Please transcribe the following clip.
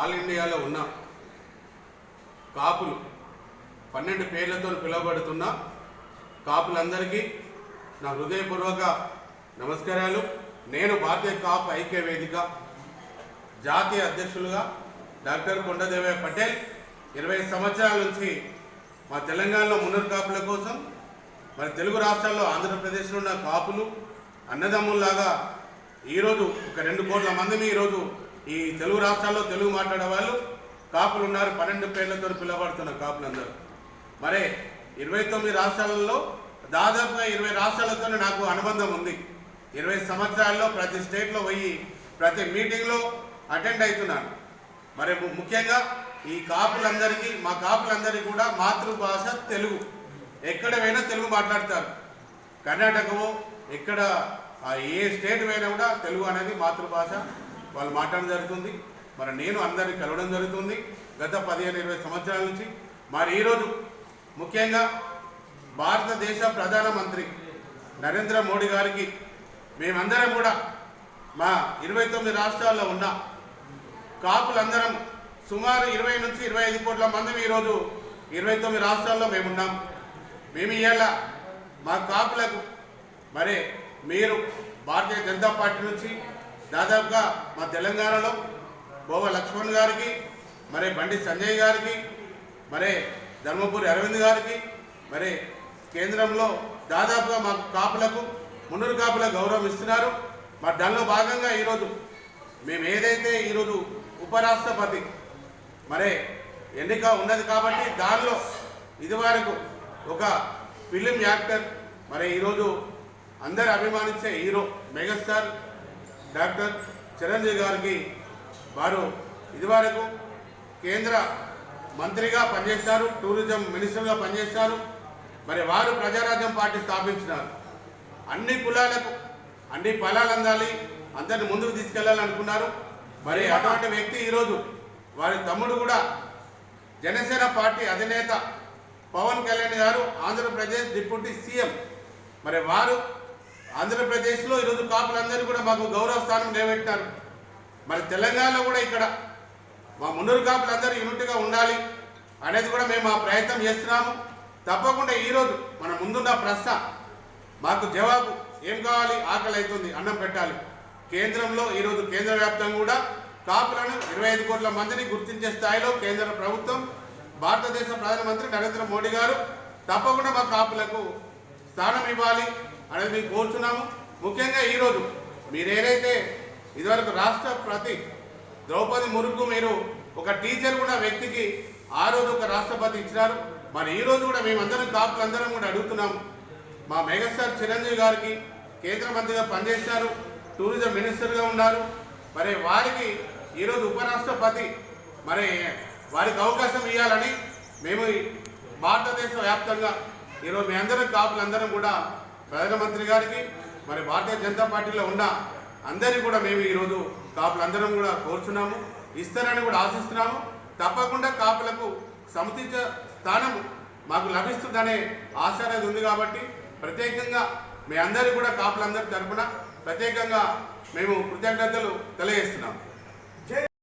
All ఇండియాలో ఉన్న కాపులు 12 పేర్లతో పిలువబడుతున్న కాపులందరికీ నా హృదయపూర్వక నమస్కారాలు. నేను భారతీయ కాపు ఐక్య వేదిక జాతీయ అధ్యక్షులుగా డాక్టర్ కొండదేవయ్య పటేల్ 20 సంవత్సరాల నుంచి మా తెలంగాణలో మున్నూరు కాపుల కోసం మరి తెలుగు రాష్ట్రాల్లో ఆంధ్రప్రదేశ్లో ఉన్న కాపులు అన్నదమ్ముల్లాగా ఈరోజు ఒక 2 కోట్ల మందిని ఈరోజు ఈ తెలుగు రాష్ట్రాల్లో తెలుగు మాట్లాడే వాళ్ళు కాపులు ఉన్నారు. 12 పేర్లతో పిలువబడుతున్న కాపులందరూ మరి 29 రాష్ట్రాలలో దాదాపుగా 20 రాష్ట్రాలతో నాకు అనుబంధం ఉంది. 20 సంవత్సరాల్లో ప్రతి స్టేట్లో పోయి ప్రతి మీటింగ్లో అటెండ్ అవుతున్నాను. మరి ముఖ్యంగా ఈ కాపులందరికీ మా కాపులందరికీ కూడా మాతృభాష తెలుగు. ఎక్కడ పోయినా తెలుగు మాట్లాడతారు. కర్ణాటకలో ఎక్కడ ఏ స్టేట్ పోయినా కూడా తెలుగు అనేది మాతృభాష వాళ్ళు మాట్లాడడం జరుగుతుంది. మరి నేను అందరినీ కలవడం జరుగుతుంది గత 15-20 సంవత్సరాల నుంచి. మరి ఈరోజు ముఖ్యంగా భారతదేశ ప్రధానమంత్రి నరేంద్ర మోడీ గారికి మేమందరం కూడా మా 29 రాష్ట్రాల్లో ఉన్న కాపులందరం సుమారు 20 నుంచి 25 కోట్ల మంది ఈరోజు 29 రాష్ట్రాల్లో మేమున్నాం. మేము ఇవాళ మా కాపులకు మరి మీరు భారతీయ జనతా పార్టీ నుంచి దాదాపుగా మా తెలంగాణలో బోవ లక్ష్మణ్ గారికి, మరి బండి సంజయ్ గారికి, మరి ధర్మపురి అరవింద్ గారికి, మరి కేంద్రంలో దాదాపుగా మా కాపులకు మున్నూరు కాపులకు గౌరవం ఇస్తున్నారు. మరి దానిలో భాగంగా ఈరోజు మేము ఏదైతే ఈరోజు ఉపరాష్ట్రపతి మరి ఎన్నిక ఉన్నది కాబట్టి దానిలో ఇదివరకు ఒక ఫిలిం యాక్టర్ మరి ఈరోజు అందరు అభిమానించే హీరో మెగాస్టార్ డాక్టర్ చిరంజీవి గారికి వారు ఇదివరకు కేంద్ర మంత్రిగా పనిచేస్తారు, టూరిజం మినిస్టర్గా పనిచేస్తారు. మరి వారు ప్రజారాజ్యం పార్టీ స్థాపించినారు. అన్ని కులాలకు అన్ని ఫలాలు అందాలి, అందరిని ముందుకు తీసుకెళ్లాలనుకున్నారు. మరి అటువంటి వ్యక్తి ఈరోజు వారి తమ్ముడు కూడా జనసేన పార్టీ అధినేత పవన్ కళ్యాణ్ గారు ఆంధ్రప్రదేశ్ డిప్యూటీ సీఎం. మరి వారు ఆంధ్రప్రదేశ్లో ఈరోజు కాపులందరూ కూడా మాకు గౌరవ స్థానం నిలబెట్టారు. మరి తెలంగాణలో కూడా ఇక్కడ మా మున్నూరు కాపులందరూ యూనిట్గా ఉండాలి అనేది కూడా మేము ఆ ప్రయత్నం చేస్తున్నాము. తప్పకుండా ఈరోజు మన ముందున్న ప్రశ్న మాకు జవాబు ఏం కావాలి? ఆకలి అవుతుంది, అన్నం పెట్టాలి. కేంద్రంలో ఈరోజు కేంద్ర వ్యాప్తంగా కూడా కాపులను 25 కోట్ల మందిని గుర్తించే స్థాయిలో కేంద్ర ప్రభుత్వం భారతదేశ ప్రధానమంత్రి నరేంద్ర మోడీ గారు తప్పకుండా మా కాపులకు స్థానం ఇవ్వాలి అనేది మేము కోరుతున్నాము. ముఖ్యంగా ఈరోజు మీరు ఏదైతే ఇదివరకు రాష్ట్రపతి ద్రౌపది ముర్ము మీరు ఒక టీచర్ కూడా వ్యక్తికి ఆ రోజు ఒక రాష్ట్రపతి ఇచ్చినారు. మరి ఈరోజు కూడా మేమందరం కాపులందరం కూడా అడుగుతున్నాము. మా మెగాస్టార్ చిరంజీవి గారికి కేంద్ర మంత్రిగా పనిచేశారు, టూరిజం మినిస్టర్గా ఉన్నారు. మరి వారికి ఈరోజు ఉపరాష్ట్రపతి మరి వారికి అవకాశం ఇవ్వాలని మేము భారతదేశ వ్యాప్తంగా ఈరోజు మీ అందరం కాపులందరం కూడా ప్రధానమంత్రి గారికి మరి భారతీయ జనతా పార్టీలో ఉన్న అందరినీ కూడా మేము ఈరోజు కాపులందరం కూడా కోరుచున్నాము, ఇస్తారని కూడా ఆశిస్తున్నాము. తప్పకుండా కాపులకు సముచిత స్థానం మాకు లభిస్తుందనే ఆశ అనేది ఉంది. కాబట్టి ప్రత్యేకంగా మీ అందరూ కూడా కాపులందరి తరఫున ప్రత్యేకంగా మేము కృతజ్ఞతలు తెలియజేస్తున్నాము.